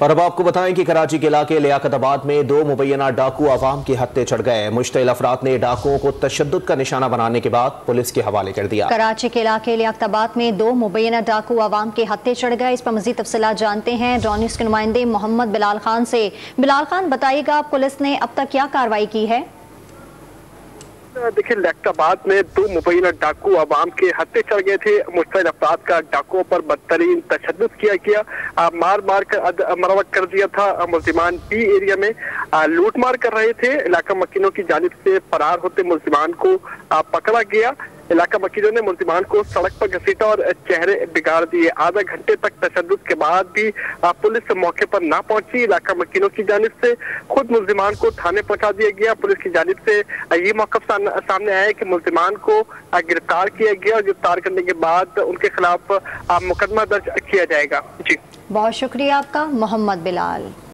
और अब आपको बताएं कि कराची के इलाके लियाकताबाद में 2 मुबैना डाकू अवाम की हत्या चढ़ गए। मुश्तिल अफराद ने डाकुओं को तशद्दुद का निशाना बनाने के बाद पुलिस के हवाले कर दिया। कराची के इलाके लियाकताबाद में 2 मुबैना डाकू अवाम के हत्या चढ़ गए। इस पर मजीद तफसीलात जानते हैं डॉन न्यूज़ के नुमाइंदे मोहम्मद बिलाल खान से। बिलाल खान, बताइएगा पुलिस ने अब तक क्या कार्रवाई की है? देखिए, लियाकताबाद में 2 मुबैना डाकू अवाम के हत्या चढ़ गए थे। मुश्तिल अफराद का डाकुओं पर बदतरीन तशद्दुद किया गया, मार मार कर मरवट कर दिया था। मुल्जिमान बी एरिया में लूट मार कर रहे थे। इलाका मकीनों की जानिब से फरार होते मुल्जिमान को पकड़ा गया। इलाका मकीनों ने मुल्जिमान को सड़क पर घसीटा और चेहरे बिगाड़ दिए। आधा घंटे तक तशद्दुद के बाद भी पुलिस मौके पर ना पहुंची। इलाका मकीनों की जानिब से खुद मुल्जिमान को थाने पहुंचा दिया गया। पुलिस की जानिब से ये मौक़िफ़ सामने आया कि मुल्जिमान को गिरफ्तार किया गया और गिरफ्तार करने के बाद उनके खिलाफ मुकदमा दर्ज किया जाएगा। जी, बहुत शुक्रिया आपका मोहम्मद बिलाल।